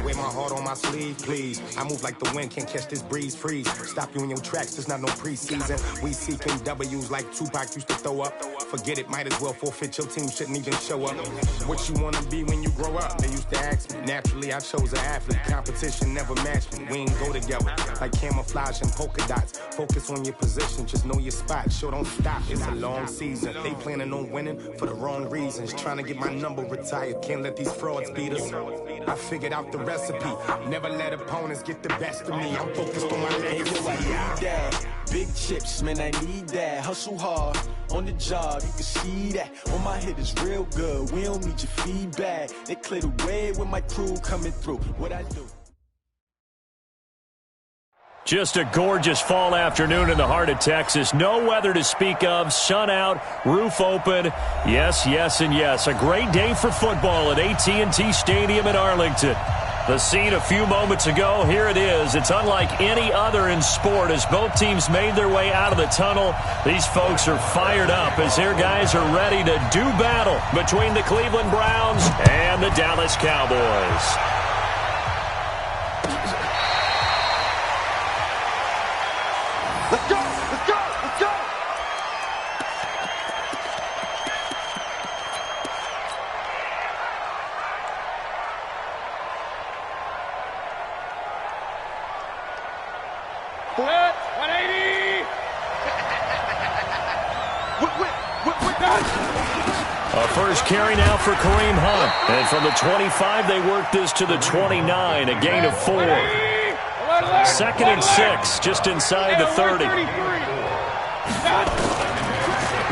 wear my heart on my sleeve, please. I move like the wind, can't catch this breeze, freeze. Stop you in your tracks, there's not no preseason. We seeking W's like Tupac used to throw up. Forget it, might as well forfeit, your team shouldn't even show up. What you wanna be when you grow up? They used to ask me. Naturally, I chose an athlete. Competition never matched me. We ain't go together like camouflage and polka dots. Focus on your position, just know your spot. Sure, don't stop, it's a long season. They planning on winning for the wrong reasons. Trying to get my number retired, can't let these frauds beat us. I figured out the recipe. Never let opponents get the best of me. I'm focused on my legacy. I need that. Big chips, man, I need that. Hustle hard on the job, you can see that. On my hit is real good. We don't need your feedback. They clear the way with my crew coming through. What I do. Just a gorgeous fall afternoon in the heart of Texas. No weather to speak of. Sun out, roof open. Yes, yes, and yes. A great day for football at AT&T Stadium in Arlington. The scene a few moments ago, here it is. It's unlike any other in sport as both teams made their way out of the tunnel. These folks are fired up as their guys are ready to do battle between the Cleveland Browns and the Dallas Cowboys. Let's go! Let's go! Let's go! What? 180! A first carry now for Kareem Hunt. And from the 25, they work this to the 29, a gain of 4. Second and 6, just inside the 30.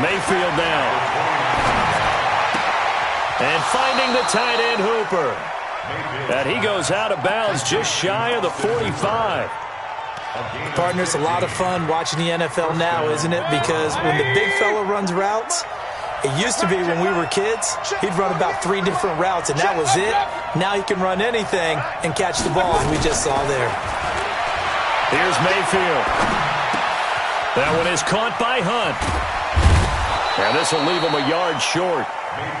Mayfield now. And finding the tight end Hooper. And he goes out of bounds just shy of the 45. Partner, it's a lot of fun watching the NFL now, isn't it? Because when the big fella runs routes, it used to be when we were kids, he'd run about 3 different routes, and that was it. Now he can run anything and catch the ball, as we just saw there. Here's Mayfield. That one is caught by Hunt. And this will leave him a yard short.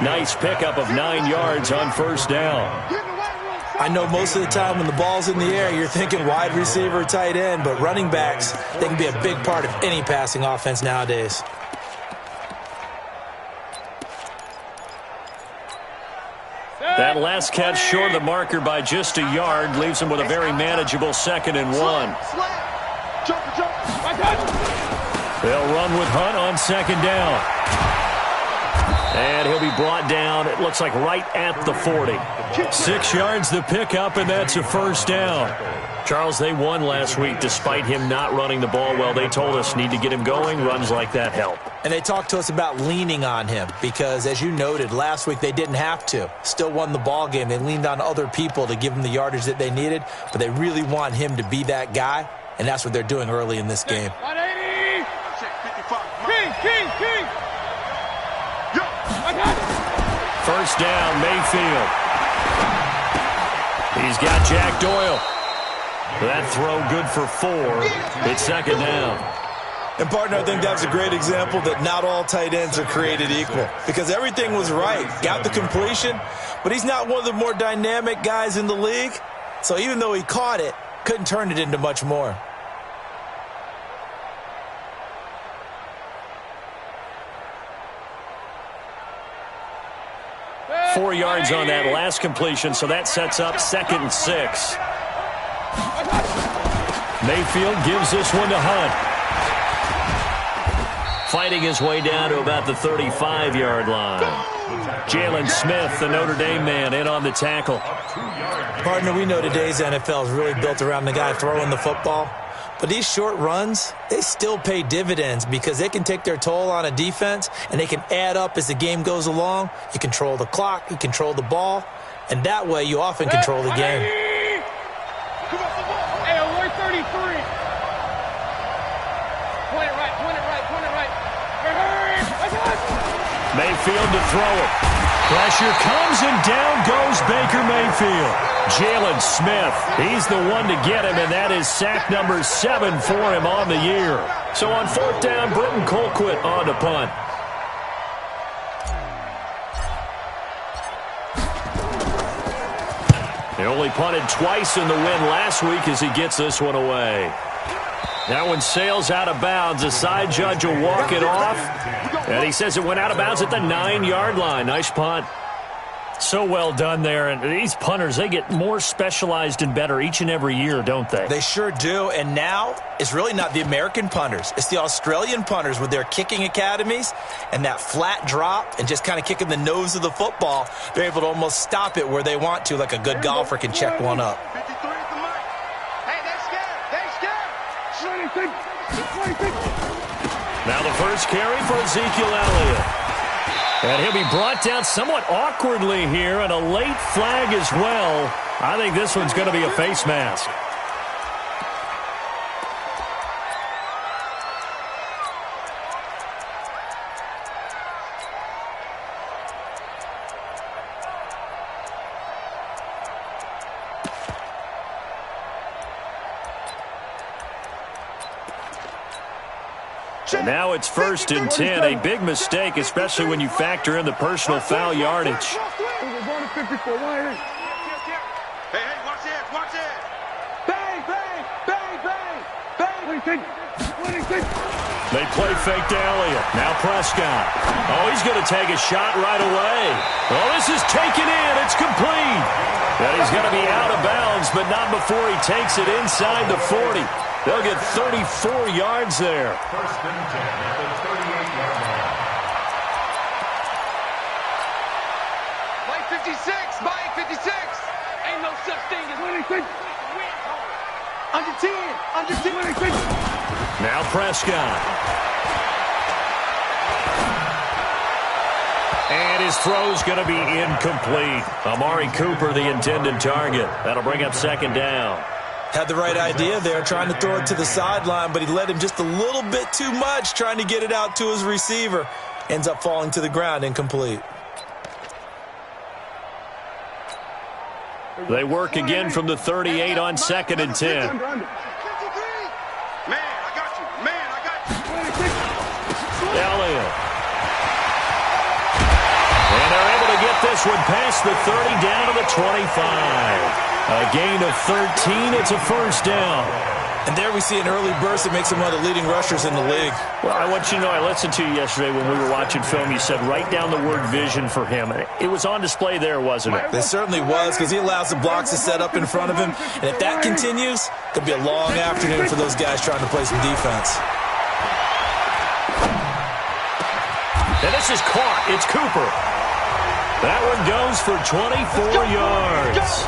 Nice pickup of 9 yards on first down. I know most of the time when the ball's in the air, you're thinking wide receiver, tight end, but running backs, they can be a big part of any passing offense nowadays. That last catch short of the marker by just a yard leaves him with a very manageable 2nd and 1. They'll run with Hunt on 2nd down. And he'll be brought down, it looks like right at the 40. 6 yards the pickup, and that's a first down. Charles, they won last week despite him not running the ball well. They told us need to get him going. Runs like that help. And they talked to us about leaning on him because, as you noted, last week they didn't have to. Still won the ball game. They leaned on other people to give them the yardage that they needed, but they really want him to be that guy, and that's what they're doing early in this game. 180! King! First down, Mayfield. He's got Jack Doyle. That throw good for 4. It's 2nd down. And, partner, I think that's a great example that not all tight ends are created equal because everything was right. Got the completion, but he's not one of the more dynamic guys in the league. So even though he caught it, couldn't turn it into much more. Four yards on that last completion, so that sets up 2nd and 6. Mayfield gives this one to Hunt. Fighting his way down to about the 35-yard line. Jalen Smith, the Notre Dame man, in on the tackle. Partner, we know today's NFL is really built around the guy throwing the football. But these short runs, they still pay dividends because they can take their toll on a defense and they can add up as the game goes along. You control the clock, you control the ball, and that way you often control the game. Hey, alert 33. Point it right. Mayfield to throw it. Pressure comes and down goes Baker Mayfield. Jalen Smith, he's the one to get him, and that is sack number 7 for him on the year. So on 4th down, Britton Colquitt on to punt. They only punted twice in the win last week as he gets this one away. That one sails out of bounds. The side judge will walk it off. And he says it went out of bounds at the 9-yard line. Nice punt. So well done there. And these punters, they get more specialized and better each and every year, don't they? They sure do. And now it's really not the American punters. It's the Australian punters with their kicking academies and that flat drop and just kind of kicking the nose of the football. They're able to almost stop it where they want to, like a good golfer can check one up. Now the first carry for Ezekiel Elliott. And he'll be brought down somewhat awkwardly here, and a late flag as well. I think this one's going to be a face mask. And now it's 1st and 10. A big mistake, especially when you factor in the personal foul yardage. Hey, watch this, watch this. Bang, bang, bang, bang, bang. They play fake to Elliott. Now Prescott. Oh, he's going to take a shot right away. Oh, this is taken in. It's complete. And he's going to be out of bounds, but not before he takes it inside the 40. They'll get 34 yards there. First and 10 at the 38-yard line. Mike 56, Mike 56. Ain't no such thing as winning. Under 10, under 10. Now Prescott. And his throw's going to be incomplete. Amari Cooper, the intended target. That'll bring up 2nd down. Had the right idea there, trying to throw it to the sideline, but he led him just a little bit too much, trying to get it out to his receiver. Ends up falling to the ground, incomplete. They work again from the 38 on 2nd and 10. Man, I got you. Man, I got you. Elliott. And they're able to get this one past the 30 down to the 25. A gain of 13. It's a 1st down. And there we see an early burst that makes him one of the leading rushers in the league. Well, I want you to know, I listened to you yesterday when we were watching film. You said write down the word vision for him. It was on display there, wasn't it? It certainly was, because he allows the blocks to set up in front of him. And if that continues, it could be a long afternoon for those guys trying to play some defense. And this is caught. It's Cooper. That one goes for 24 yards.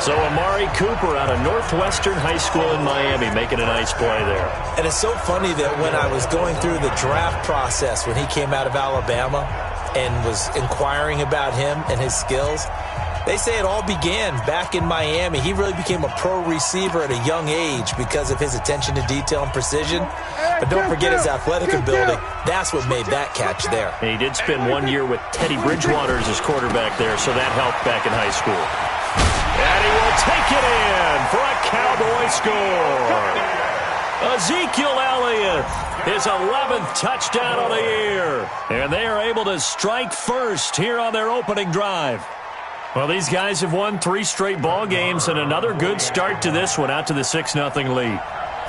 So Amari Cooper out of Northwestern High School in Miami making a nice play there. And it's so funny that when I was going through the draft process when he came out of Alabama and was inquiring about him and his skills, they say it all began back in Miami. He really became a pro receiver at a young age because of his attention to detail and precision. But don't forget his athletic ability. That's what made that catch there. And he did spend 1 year with Teddy Bridgewater as his quarterback there, so that helped back in high school. And he will take it in for a Cowboy score. Ezekiel Elliott, his 11th touchdown of the year. And they are able to strike first here on their opening drive. Well, these guys have won 3 straight ball games and another good start to this one out to the 6-0 lead.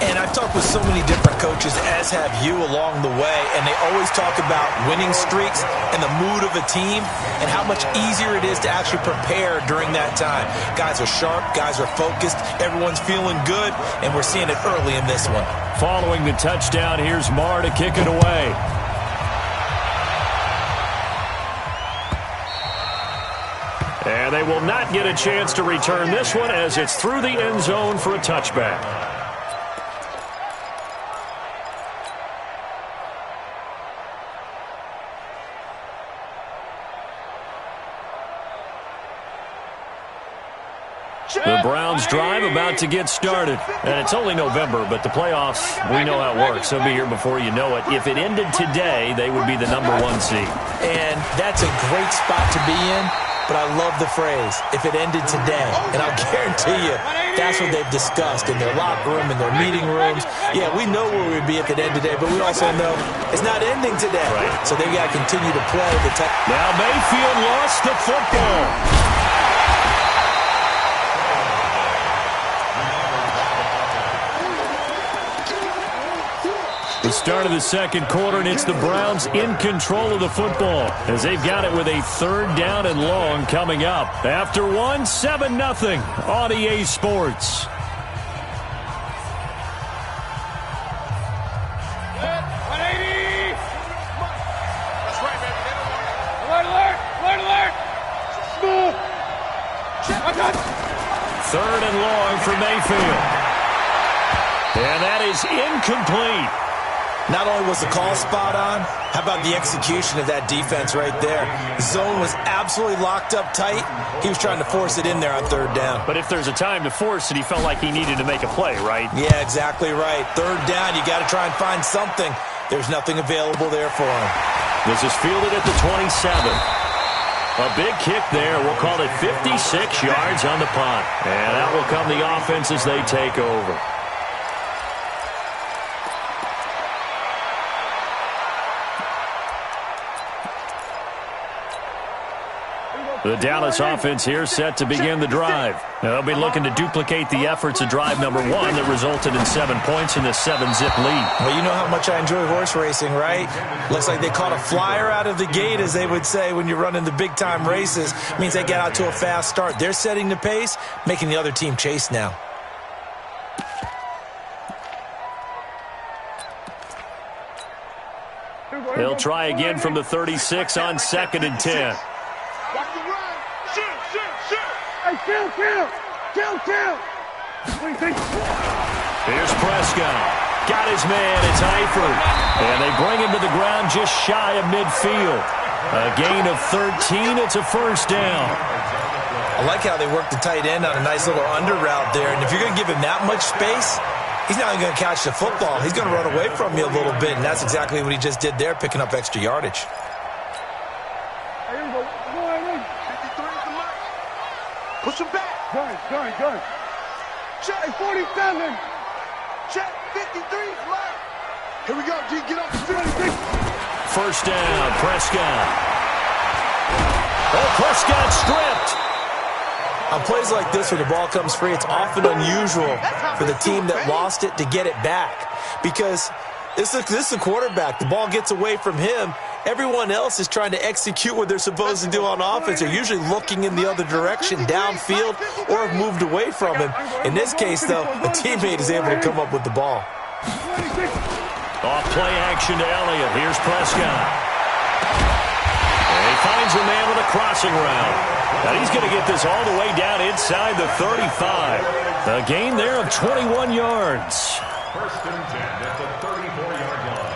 And I've talked with so many different coaches, as have you along the way, and they always talk about winning streaks and the mood of a team and how much easier it is to actually prepare during that time. Guys are sharp, guys are focused, everyone's feeling good, and we're seeing it early in this one. Following the touchdown, here's Marr to kick it away. And they will not get a chance to return this one as it's through the end zone for a touchback. The Browns drive about to get started. And it's only November, but the playoffs, we know how it works. They'll be here before you know it. If it ended today, they would be the #1 seed. And that's a great spot to be in, but I love the phrase, if it ended today. And I'll guarantee you, that's what they've discussed in their locker room, in their meeting rooms. Yeah, we know where we'd be if it ended today, but we also know it's not ending today. Right. So they've got to continue to play the Now Mayfield lost the football. The start of the second quarter, and it's the Browns in control of the football as they've got it with a third down and long coming up. After 7-0 on EA Sports. Third and long for Mayfield. And that is incomplete. Not only was the call spot on, how about the execution of that defense right there? Zone was absolutely locked up tight. He was trying to force it in there on third down. But if there's a time to force it, he felt like he needed to make a play, right? Yeah, exactly right. Third down, you got to try and find something. There's nothing available there for him. This is fielded at the 27. A big kick there. We'll call it 56 yards on the punt. And out will come the offense as they take over. The Dallas offense here set to begin the drive. They'll be looking to duplicate the efforts of drive number 1 that resulted in 7 points in the 7-zip lead. Well, you know how much I enjoy horse racing, right? Looks like they caught a flyer out of the gate, as they would say when you're running the big-time races. It means they get out to a fast start. They're setting the pace, making the other team chase now. They'll try again from the 36 on 2nd and 10. Hey, kill! What do you think? Here's Prescott. Got his man. It's Eifert. And they bring him to the ground just shy of midfield. A gain of 13. It's a first down. I like how they work the tight end on a nice little under route there. And if you're going to give him that much space, he's not even going to catch the football. He's going to run away from you a little bit. And that's exactly what he just did there, picking up extra yardage. Push him back. Good. Check 47. Check 53. Left. Here we go, G. Get up. 56. First down, Prescott. Oh, Prescott stripped. On plays like this where the ball comes free, it's often unusual for the team that lost it to get it back. Because this is a quarterback. The ball gets away from him. Everyone else is trying to execute what they're supposed to do on offense. They're usually looking in the other direction, downfield, or have moved away from him. In this case, though, a teammate is able to come up with the ball. Off play action to Elliott. Here's Prescott. And he finds a man with a crossing route. And he's going to get this all the way down inside the 35. A gain there of 21 yards. First and 10 at the 34-yard line.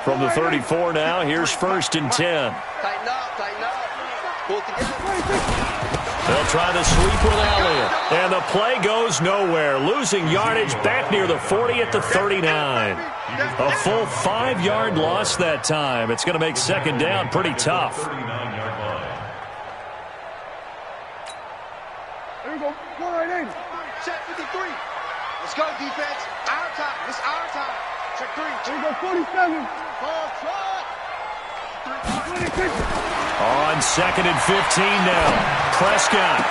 From the 34 now, here's first and 10. Tighten up. Pull it together. They'll try the sweep with Elliott. And the play goes nowhere. Losing yardage back near the 40 at the 39. A full 5-yard loss that time. It's going to make second down pretty tough. 39-yard line. There we go. 180. Check 53. Let's go, defense. Our time. This is our time. Check 3. There we go. 47. Ball truck. 26. On 2nd and 15 now. Prescott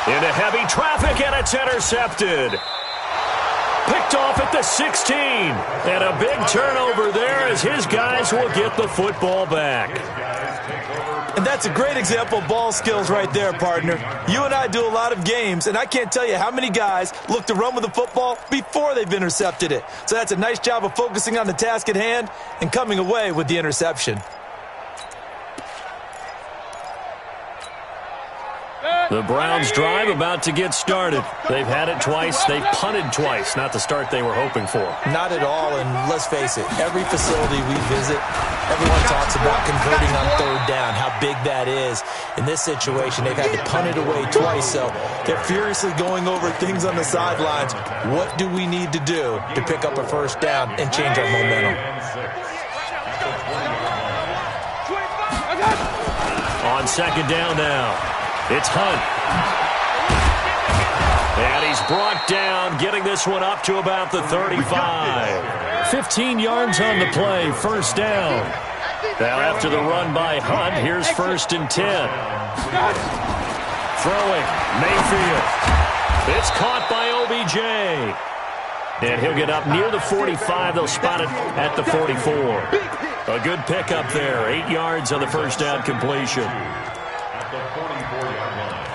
into heavy traffic, and it's intercepted. Picked off at the 16. And a big turnover there as his guys will get the football back. And that's a great example of ball skills right there, partner. You and I do a lot of games, and I can't tell you how many guys look to run with the football before they've intercepted it. So that's a nice job of focusing on the task at hand and coming away with the interception. The Browns drive about to get started. They've had it twice. They've punted twice. Not the start they were hoping for. Not at all, and let's face it, every facility we visit, everyone talks about converting on third down, how big that is. In this situation, they've had to punt it away twice, so they're furiously going over things on the sidelines. What do we need to do to pick up a first down and change our momentum? On second down now. It's Hunt. And he's brought down, getting this one up to about the 35. 15 yards on the play, first down. Now after the run by Hunt, here's first and 10. Throwing, Mayfield. It's caught by OBJ. And he'll get up near the 45. They'll spot it at the 44. A good pickup there. 8 yards on the first down completion. At the 44-yard line.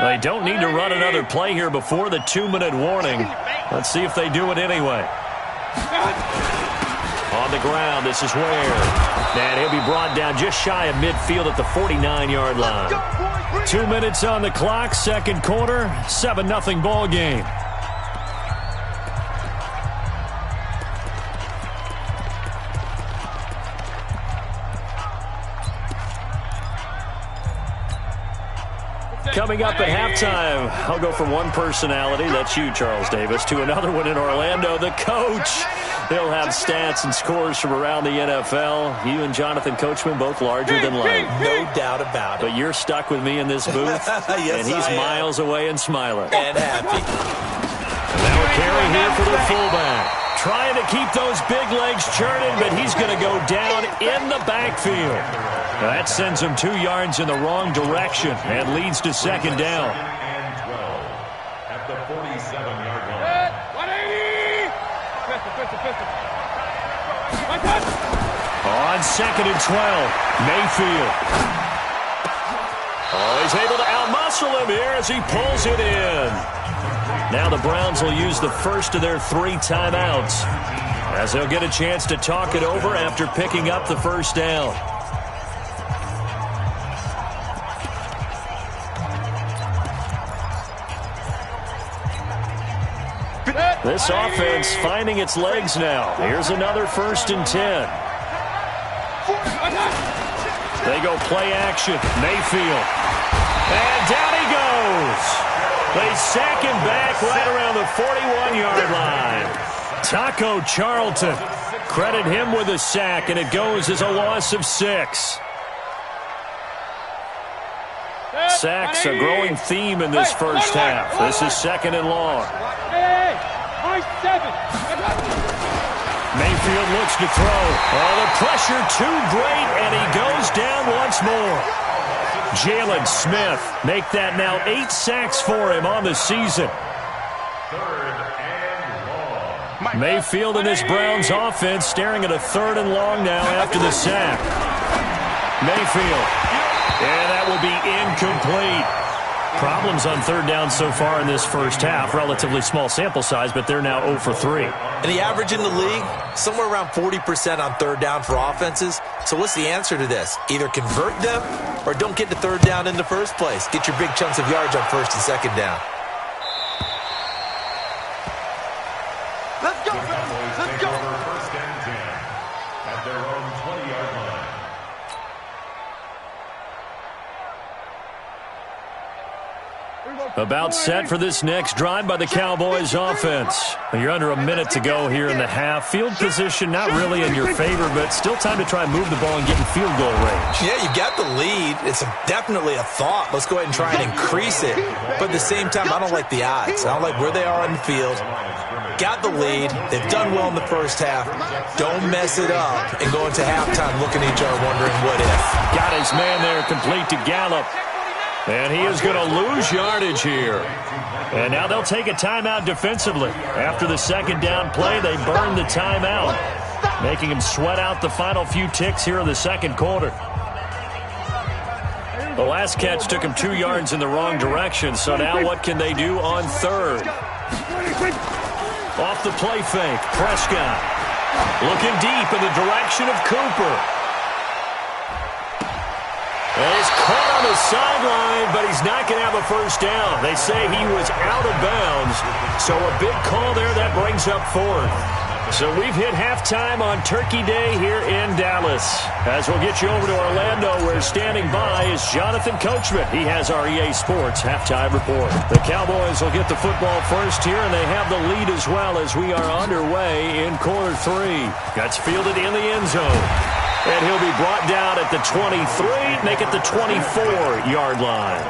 They don't need to run another play here before the 2-minute warning. Let's see if they do it anyway. On the ground, this is Ware. And he'll be brought down just shy of midfield at the 49-yard line. 2 minutes on the clock, second quarter, 7-0 ball game. Coming up at halftime, I'll go from one personality, that's you, Charles Davis, to another one in Orlando, the coach. He'll have stats and scores from around the NFL. You and Jonathan Coachman both larger than life. No doubt about it. But you're stuck with me in this booth, yes, and he's miles away and smiling. And happy. Now a carry here for the fullback. Trying to keep those big legs churning, but he's going to go down in the backfield. That sends him 2 yards in the wrong direction and leads to second down. And 12 at the 47-yard line. 180. On second and 12, Mayfield. Oh, he's able to outmuscle him here as he pulls it in. Now the Browns will use the first of their 3 timeouts as they'll get a chance to talk it over after picking up the first down. This offense finding its legs now. Here's another 1st and 10. They go play action. Mayfield. And down he goes. They sack him back right around the 41-yard line. Taco Charlton. Credit him with a sack, and it goes as a loss of 6. Sacks a growing theme in this first half. This is second and long. Mayfield looks to throw. Oh, the pressure too great, and he goes down once more. Jalen Smith make that now 8 sacks for him on the season. 3rd and long. Mayfield and his Browns offense staring at a 3rd and long now after the sack. Mayfield. And that will be incomplete. Problems on 3rd down so far in this first half. Relatively small sample size, but they're now 0 for 3. And the average in the league, somewhere around 40% on 3rd down for offenses. So what's the answer to this? Either convert them or don't get to 3rd down in the first place. Get your big chunks of yards on 1st and 2nd down. Let's go, The Cowboys let's take go. over 1st and 10 at their own 20-yard line. About set for this next drive by the Cowboys offense. You're under a minute to go here in the half. Field position not really in your favor, but still time to try and move the ball and get in field goal range. Yeah, you got the lead. It's definitely a thought. Let's go ahead and try and increase it. But at the same time, I don't like the odds. I don't like where they are on the field. Got the lead. They've done well in the first half. Don't mess it up and go into halftime looking at each other wondering what if. Got his man there complete to Gallup. And he is going to lose yardage here. And now they'll take a timeout defensively. After the 2nd down play, they burn the timeout, making him sweat out the final few ticks here in the 2nd quarter. The last catch took him 2 yards in the wrong direction, so now what can they do on 3rd? Off the play fake, Prescott. Looking deep in the direction of Cooper. And he's caught on the sideline, but he's not going to have a first down. They say he was out of bounds, so a big call there that brings up 4th. So we've hit halftime on Turkey Day here in Dallas. As we'll get you over to Orlando, where standing by is Jonathan Coachman. He has our EA Sports halftime report. The Cowboys will get the football first here, and they have the lead as well as we are underway in quarter 3. That's fielded in the end zone. And he'll be brought down at the 23, make it the 24-yard line.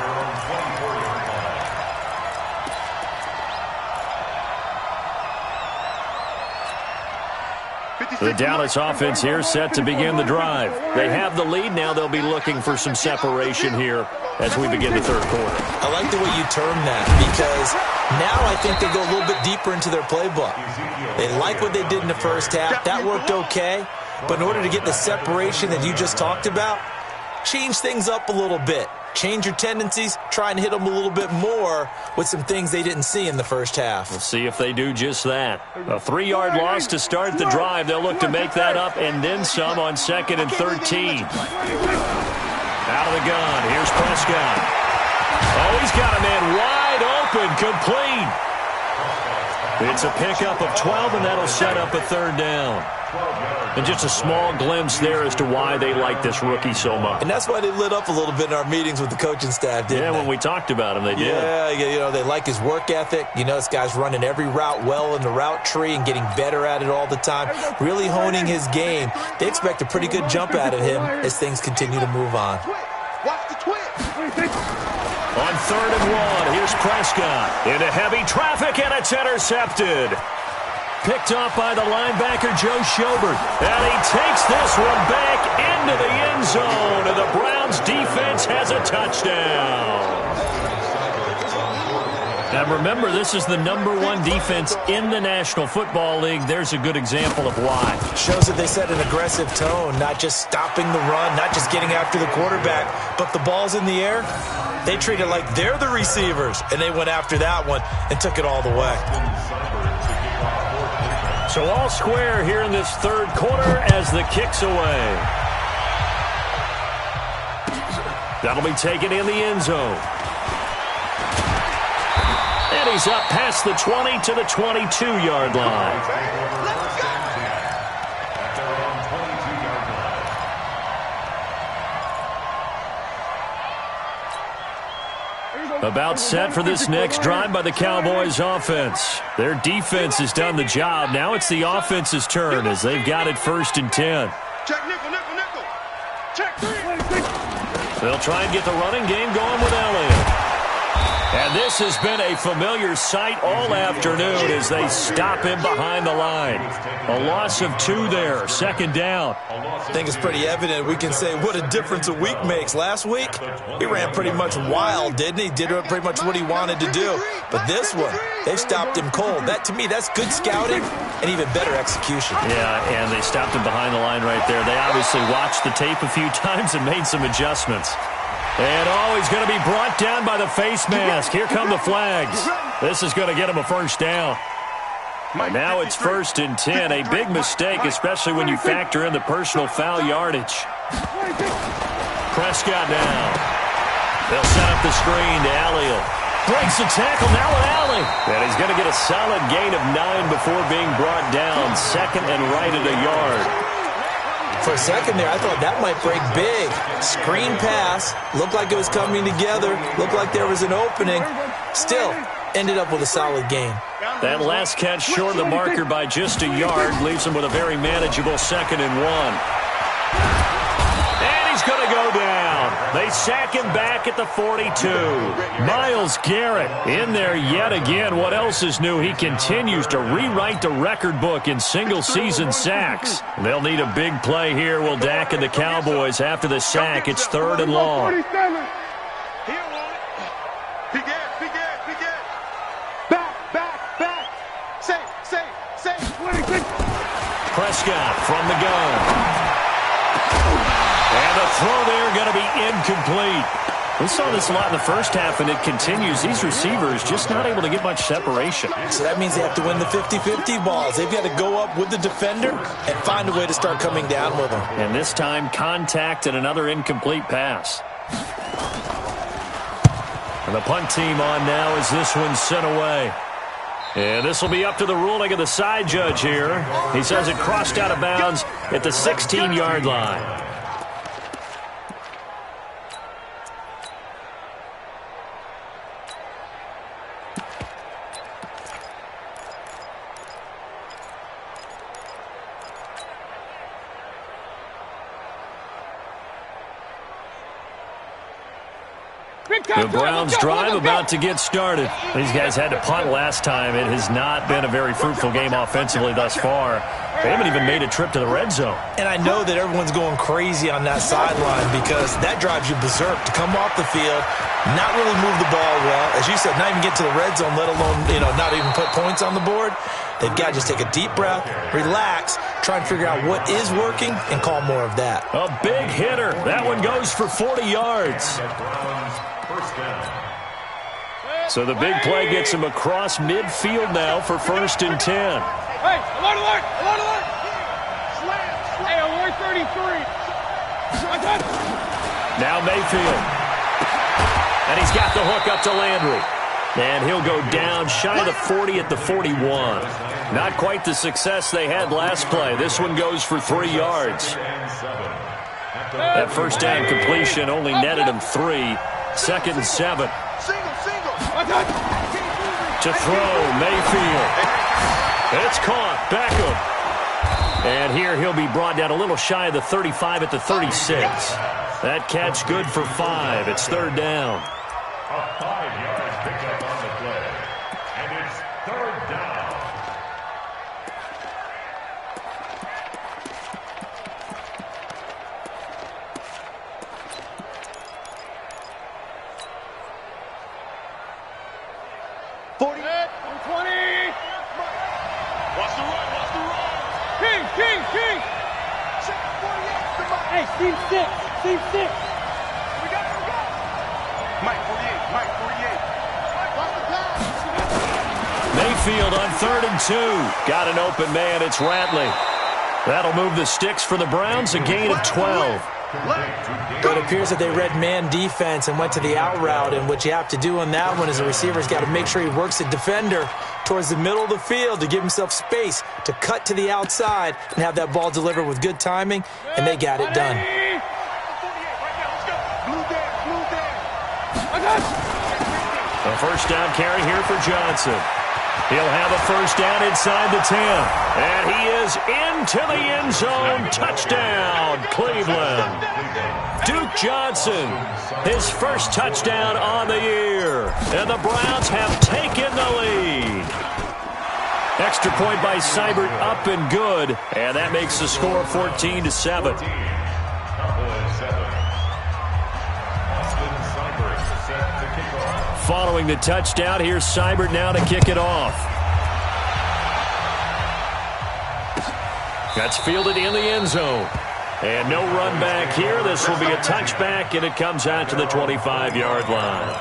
The Dallas offense here set to begin the drive. They have the lead. Now they'll be looking for some separation here as we begin the third quarter. I like the way you term that because now I think they go a little bit deeper into their playbook. They like what they did in the first half. That worked okay. But in order to get the separation that you just talked about, change things up a little bit. Change your tendencies, try and hit them a little bit more with some things they didn't see in the first half. We'll see if they do just that. A 3-yard loss to start the drive. They'll look to make that up and then some on 2nd and 13. Out of the gun. Here's Prescott. Oh, he's got a man wide open, complete. It's a pickup of 12, and that'll set up a 3rd down. And just a small glimpse there as to why they like this rookie so much. And that's why they lit up a little bit in our meetings with the coaching staff, didn't they? Yeah, when we talked about him, they did. Yeah, you know, they like his work ethic. You know, this guy's running every route well in the route tree and getting better at it all the time, really honing his game. They expect a pretty good jump out of him as things continue to move on. Watch the twist. On 3rd and 1, here's Prescott into heavy traffic, and it's intercepted. Picked off by the linebacker, Joe Schobert. And he takes this one back into the end zone, and the Browns defense has a touchdown. And remember, this is the #1 defense in the National Football League. There's a good example of why. Shows that they set an aggressive tone, not just stopping the run, not just getting after the quarterback, but the ball's in the air. They treat it like they're the receivers, and they went after that one and took it all the way. So all square here in this 3rd quarter as the kick's away. That'll be taken in the end zone. And he's up past the 20 to the 22-yard line. About set for this next drive by the Cowboys offense. Their defense has done the job. Now it's the offense's turn as they've got it 1st and 10. Check nickel, nickel, nickel. Check 3. They'll try and get the running game going with Elliott. And this has been a familiar sight all afternoon as they stop him behind the line. A loss of 2 there, 2nd down. I think it's pretty evident. We can say what a difference a week makes. Last week, he ran pretty much wild, didn't he? Did pretty much what he wanted to do. But this one, they've stopped him cold. That, to me, that's good scouting and even better execution. Yeah, and they stopped him behind the line right there. They obviously watched the tape a few times and made some adjustments. And he's going to be brought down by the face mask. Here come the flags. This is going to get him a 1st down. And now it's 1st and 10. A big mistake, especially when you factor in the personal foul yardage. Prescott down. They'll set up the screen to Elliott. Breaks the tackle now with Alley. And he's going to get a solid gain of 9 before being brought down. 2nd and right at a yard. For a second there, I thought that might break big. Screen pass. Looked like it was coming together. Looked like there was an opening. Still, ended up with a solid gain. That last catch short of the marker by just a yard leaves him with a very manageable 2nd and 1. And he's going to go down. They sack him back at the 42. Myles Garrett in there yet again. What else is new? He continues to rewrite the record book in single-season sacks. They'll need a big play here. Will Dak and the Cowboys after the sack. It's 3rd and long. Prescott from the gun. And the throw there going to be incomplete. We saw this a lot in the first half, and it continues. These receivers just not able to get much separation. So that means they have to win the 50-50 balls. They've got to go up with the defender and find a way to start coming down with them. And this time, contact and another incomplete pass. And the punt team on now as this one's sent away. And this will be up to the ruling of the side judge here. He says it crossed out of bounds at the 16-yard line. The Browns drive about to get started. These guys had to punt last time. It has not been a very fruitful game offensively thus far. They haven't even made a trip to the red zone. And I know that everyone's going crazy on that sideline because that drives you berserk to come off the field, not really move the ball well. As you said, not even get to the red zone, let alone, not even put points on the board. They've got to just take a deep breath, relax, try and figure out what is working, and call more of that. A big hitter. That one goes for 40 yards. So the big play gets him across midfield now for 1st and 10. Hey, alert! Hey, alert 33. Now Mayfield. And he's got the hook up to Landry. And he'll go down shy of the 40 at the 41. Not quite the success they had last play. This one goes for 3 yards. That first down completion only netted him 3. 2nd and 7. To throw, Mayfield. It's caught. Beckham. And here he'll be brought down a little shy of the 35 at the 36. That catch good for 5. It's 3rd down. A 5-yard pickup on the play. And it's 3rd down. King! Hey, Steve 6. We got it. Mike 48. Watch the pass. Mayfield on 3rd and 2. Got an open man. It's Ratley. That'll move the sticks for the Browns. A gain of 12. But it appears that they read man defense and went to the out route, and what you have to do on that one is the receiver's got to make sure he works the defender towards the middle of the field to give himself space to cut to the outside and have that ball delivered with good timing, and they got it done. A first down carry here for Johnson. He'll have a first down inside the 10. And he is into the end zone. Touchdown, Cleveland. Duke Johnson, his first touchdown on the year. And the Browns have taken the lead. Extra point by Seibert, up and good. And that makes the score 14-7. Following the touchdown, here's Seibert now to kick it off. That's fielded in the end zone. And no run back here. This will be a touchback, and it comes out to the 25-yard line.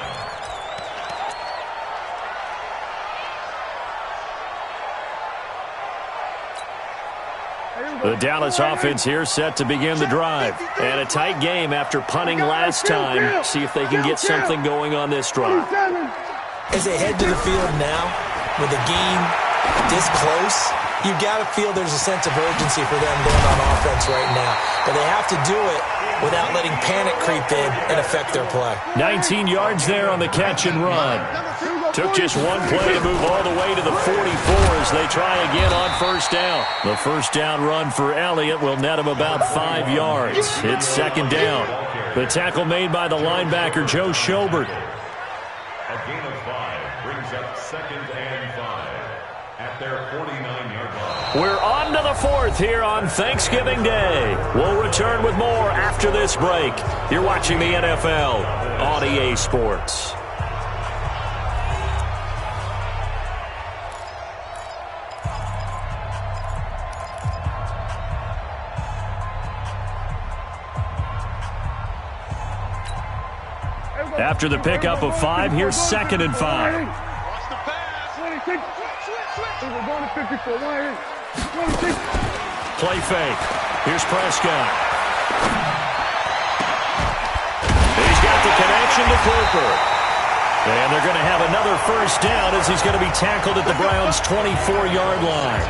The Dallas offense here set to begin the drive. And a tight game after punting last time. See if they can get something going on this drive. As they head to the field now, with the game this close, you've got to feel there's a sense of urgency for them going on offense right now. But they have to do it without letting panic creep in and affect their play. 19 yards there on the catch and run. Took just one play to move all the way to the 44 as they try again on first down. The first down run for Elliott will net him about 5 yards. It's 2nd down. The tackle made by the linebacker, Joe Schobert. A gain of 5 brings up 2nd and 5 at their 49-yard line. We're on to the 4th here on Thanksgiving Day. We'll return with more after this break. You're watching the NFL on EA Sports. After the pickup of 5, here's 2nd and 5. Watch the pass. 26. We're going to 54. 26. Play fake. Here's Prescott. He's got the connection to Cooper. And they're going to have another first down as he's going to be tackled at the Browns' 24-yard line.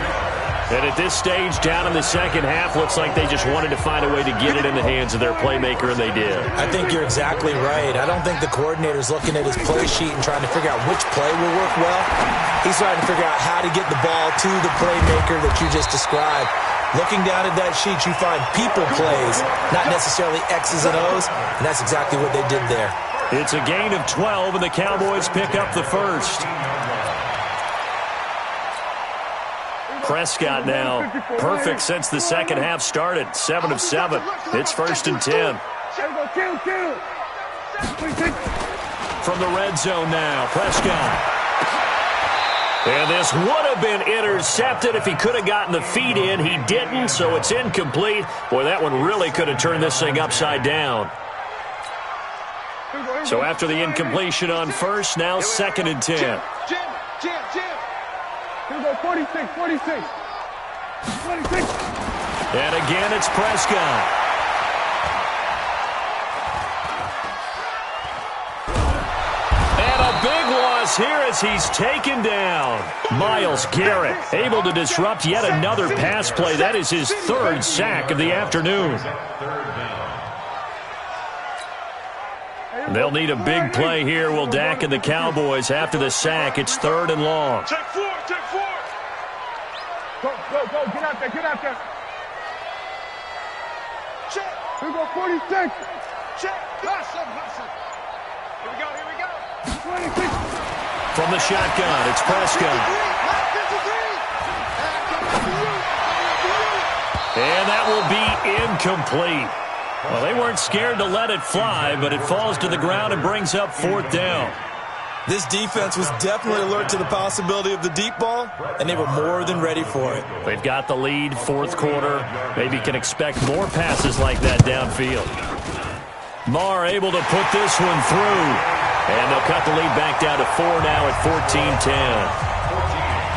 And at this stage, down in the second half, looks like they just wanted to find a way to get it in the hands of their playmaker, and they did. I think you're exactly right. I don't think the coordinator's looking at his play sheet and trying to figure out which play will work well. He's trying to figure out how to get the ball to the playmaker that you just described. Looking down at that sheet, you find people plays, not necessarily X's and O's, and that's exactly what they did there. It's a gain of 12, and the Cowboys pick up the first. Prescott now, perfect since the second half started. 7 of 7. It's 1st and 10. From the red zone now, Prescott. And this would have been intercepted if he could have gotten the feet in. He didn't, so it's incomplete. Boy, that one really could have turned this thing upside down. So after the incompletion on first, now 2nd and 10. Here we go, 46, 46. 26. And again, it's Prescott. And a big loss here as he's taken down. Myles Garrett able to disrupt yet another pass play. That is his 3rd sack of the afternoon. They'll need a big play here, will Dak and the Cowboys. After the sack, it's 3rd and long. Check 4, check 4. Go, go, go, get out there, get out there. Check. Here we go, 46. Check. Hustle, hustle. Here we go, here we go. 26. From the shotgun, it's Prescott. And that will be incomplete. Well, they weren't scared to let it fly, but it falls to the ground and brings up 4th down. This defense was definitely alert to the possibility of the deep ball, and they were more than ready for it. They've got the lead, 4th quarter. Maybe can expect more passes like that downfield. Marr able to put this one through. And they'll cut the lead back down to 4 now at 14-10.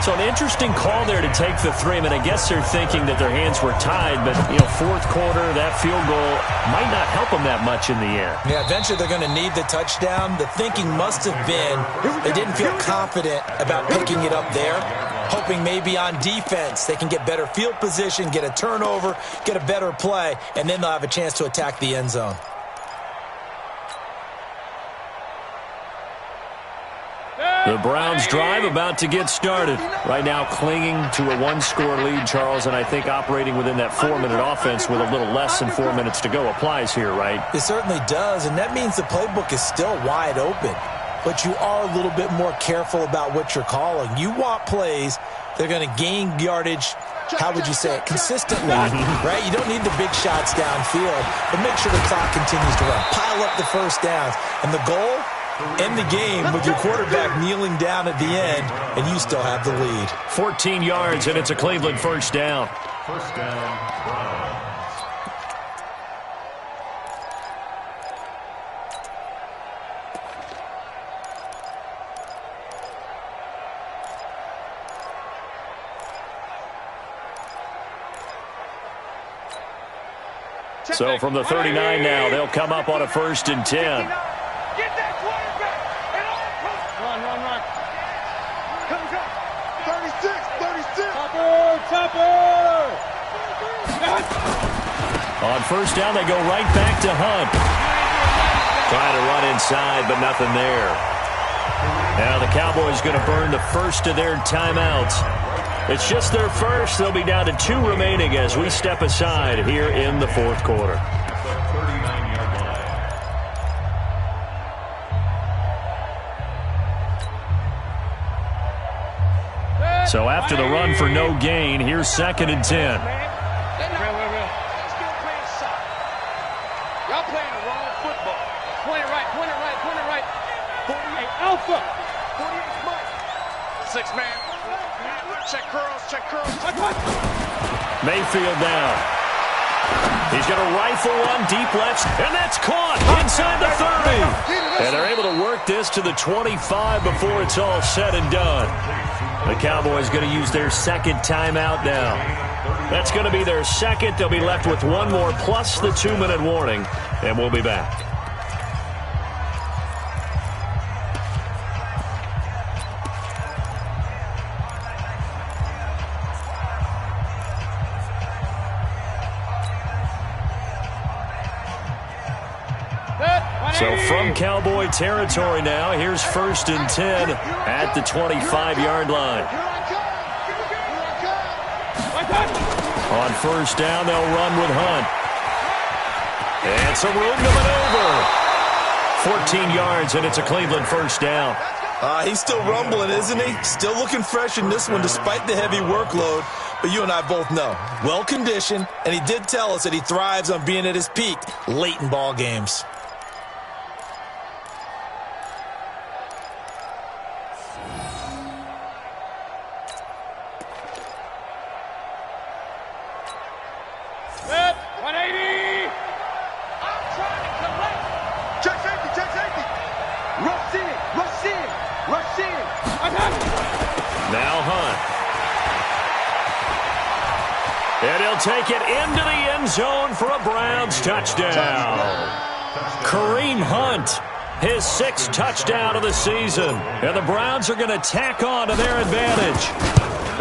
So an interesting call there to take the 3. I mean, I guess they're thinking that their hands were tied, but, 4th quarter, that field goal might not help them that much in the end. Yeah, eventually they're going to need the touchdown. The thinking must have been they didn't feel confident about picking it up there, hoping maybe on defense they can get better field position, get a turnover, get a better play, and then they'll have a chance to attack the end zone. The Browns drive about to get started. Right now clinging to a 1-score lead, Charles, and I think operating within that 4-minute offense with a little less than 4 minutes to go applies here, right? It certainly does, and that means the playbook is still wide open. But you are a little bit more careful about what you're calling. You want plays that are going to gain yardage, how would you say it, consistently, right? You don't need the big shots downfield, but make sure the clock continues to run. Pile up the first downs. And the goal? End the game with your quarterback kneeling down at the end, and you still have the lead. 14 yards, and it's a Cleveland 1st down. 1st down, Browns. So from the 39 now, they'll come up on a 1st and 10. Get that quarterback. Run, run, run. Come, come. 36, 36. Topper. On 1st down, they go right back to Hunt. Trying to run inside, but nothing there. Now the Cowboys going to burn the first of their timeouts. It's just their first. They'll be down to 2 remaining as we step aside here in the 4th quarter. So after the run for no gain, here's 2nd and 10. Y'all playing the wrong football. Point it right, point it right, point it right. 48 Alpha. 48 Mike. 6 man. Check curls, check curls. Mayfield down. He's going to rifle one deep left, and that's caught inside the 30. And they're able to work this to the 25 before it's all said and done. The Cowboys going to use their 2nd timeout now. That's going to be their 2nd. They'll be left with 1 more plus the 2-minute warning, and we'll be back. So from Cowboy territory now, here's 1st and 10 at the 25-yard line. On 1st down, they'll run with Hunt. And some room to maneuver. 14 yards, and it's a Cleveland first down. He's still rumbling, isn't he? Still looking fresh in this one despite the heavy workload. But you and I both know, well-conditioned, and he did tell us that he thrives on being at his peak late in ball games. And he'll take it into the end zone for a Browns touchdown. Kareem Hunt, his 6th touchdown of the season. And the Browns are going to tack on to their advantage.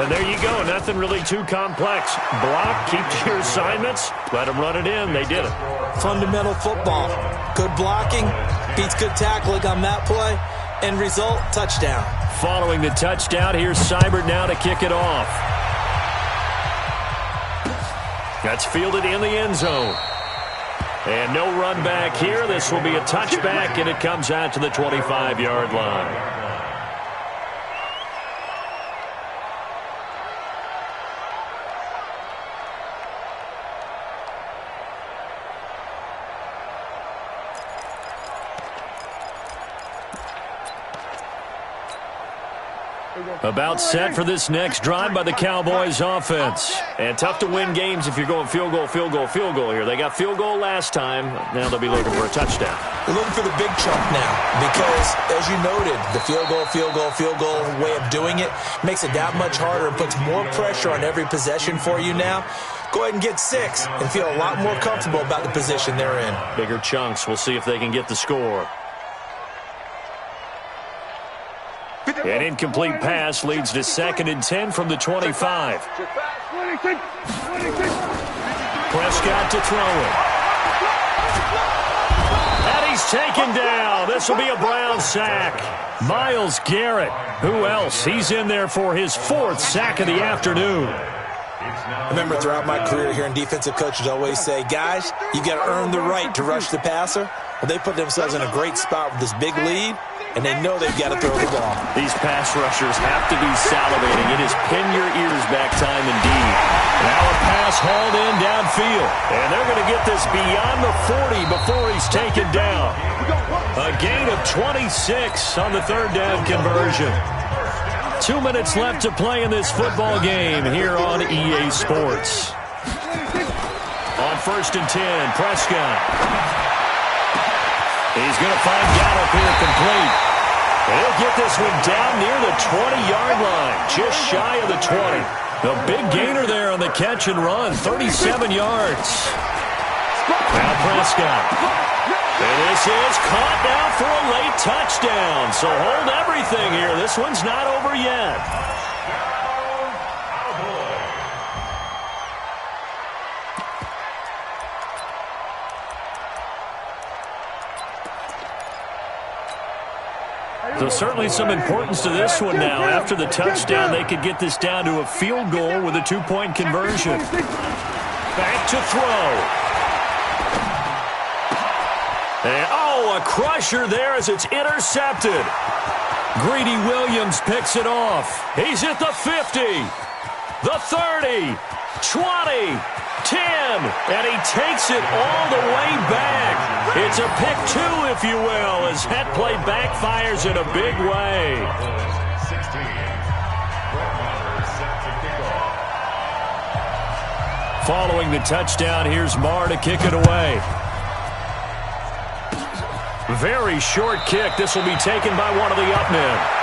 And there you go, nothing really too complex. Block, keep to your assignments, let them run it in. They did it. Fundamental football. Good blocking, beats good tackling on that play. End result, touchdown. Following the touchdown, here's Seibert now to kick it off. That's fielded in the end zone. And no run back here. This will be a touchback, and it comes out to the 25-yard line. About set for this next drive by the Cowboys offense. And tough to win games if you're going field goal, field goal, field goal here. They got field goal last time. Now they'll be looking for a touchdown. They're looking for the big chunk now because, as you noted, the field goal way of doing it makes it that much harder and puts more pressure on every possession for you now. Go ahead and get 6 and feel a lot more comfortable about the position they're in. Bigger chunks. We'll see if they can get the score. An incomplete pass leads to 2nd and 10 from the 25. Prescott to throw it. And he's taken down. This will be a Browns sack. Myles Garrett. Who else? He's in there for his 4th sack of the afternoon. I remember throughout my career hearing defensive coaches always say, guys, you got to earn the right to rush the passer. Well, they put themselves in a great spot with this big lead, and they know they've got to throw the ball. These pass rushers have to be salivating. It is pin your ears back time indeed. Now a pass hauled in downfield. And they're going to get this beyond the 40 before he's taken down. A gain of 26 on the 3rd down conversion. 2 minutes left to play in this football game here on EA Sports. On 1st and 10, Prescott. He's going to find Gallup here complete. And he'll get this one down near the 20-yard line, just shy of the 20. The big gainer there on the catch and run, 37 yards. Now Prescott. And this is caught now for a late touchdown. So hold everything here. This one's not over yet. So certainly some importance to this one now. After the touchdown, they could get this down to a field goal with a 2-point conversion. Back to throw. And, a crusher there as it's intercepted. Greedy Williams picks it off. He's at the 50, the 30, 20, 10, and he takes it all the way back. It's a pick 2, if you will, as that play backfires in a big way. 16. Following the touchdown, here's Marr to kick it away. Very short kick. This will be taken by one of the up men.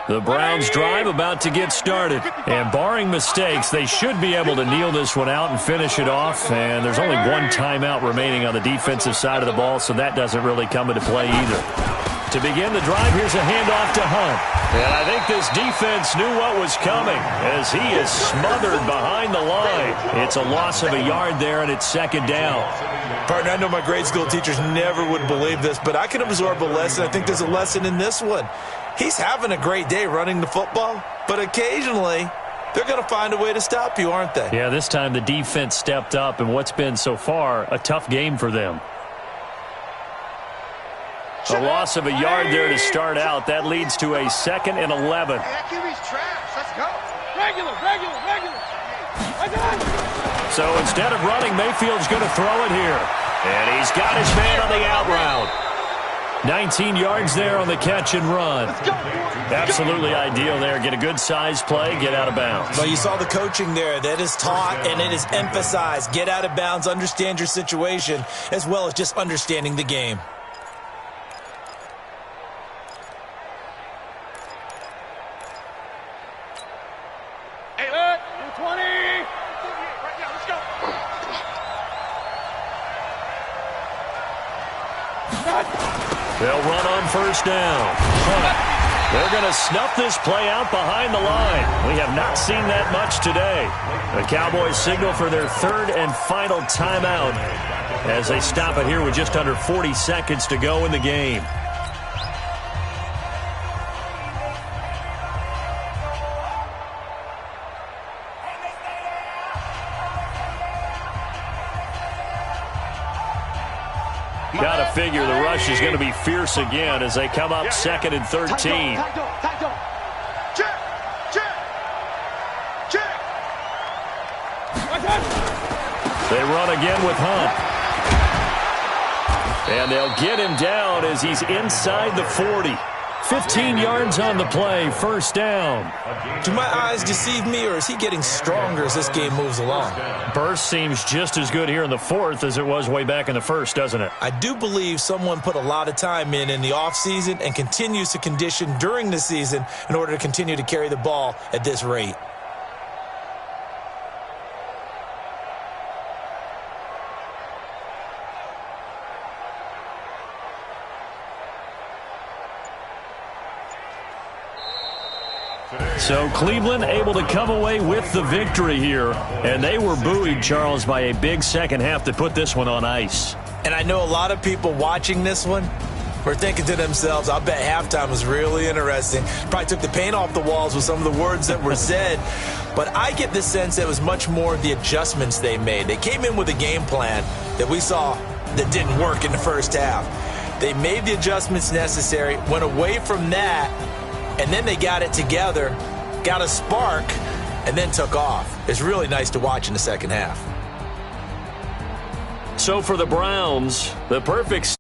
The Browns drive about to get started. And barring mistakes, they should be able to kneel this one out and finish it off. And there's only one timeout remaining on the defensive side of the ball, so that doesn't really come into play either. To begin the drive, here's a handoff to Hunt. And I think this defense knew what was coming as he is smothered behind the line. It's a loss of a yard there, and it's second down. Partner, I know my grade school teachers never would believe this, but I can absorb a lesson. I think there's a lesson in this one. He's having a great day running the football, but occasionally they're going to find a way to stop you, aren't they? Yeah, this time the defense stepped up in what's been so far a tough game for them. A loss of a yard there to start out. That leads to a 2nd and 11. Hey, that QB's trash. Let's go. Regular. So instead of running, Mayfield's going to throw it here. And he's got his man on the out route. 19 yards there on the catch and run. Absolutely ideal there. Get a good size play, get out of bounds. Well, you saw the coaching there. That is taught and it is emphasized. Get out of bounds, understand your situation, as well as just understanding the game. They'll run on first down. They're going to snuff this play out behind the line. We have not seen that much today. The Cowboys signal for their 3rd and final timeout as they stop it here with just under 40 seconds to go in the game. Got to figure the rush is going to be fierce again as they come up 2nd and 13. They run again with Hunt. And they'll get him down as he's inside the 40. 15 yards on the play, first down. Do my eyes deceive me, or is he getting stronger as this game moves along? Burst seems just as good here in the 4th as it was way back in the 1st, doesn't it? I do believe someone put a lot of time in the offseason and continues to condition during the season in order to continue to carry the ball at this rate. So Cleveland able to come away with the victory here. And they were buoyed, Charles, by a big second half to put this one on ice. And I know a lot of people watching this one were thinking to themselves, I bet halftime was really interesting. Probably took the paint off the walls with some of the words that were said. But I get the sense that it was much more the adjustments they made. They came in with a game plan that we saw that didn't work in the first half. They made the adjustments necessary, went away from that, and then they got it together, got a spark, and then took off. It's really nice to watch in the second half. So for the Browns, the perfect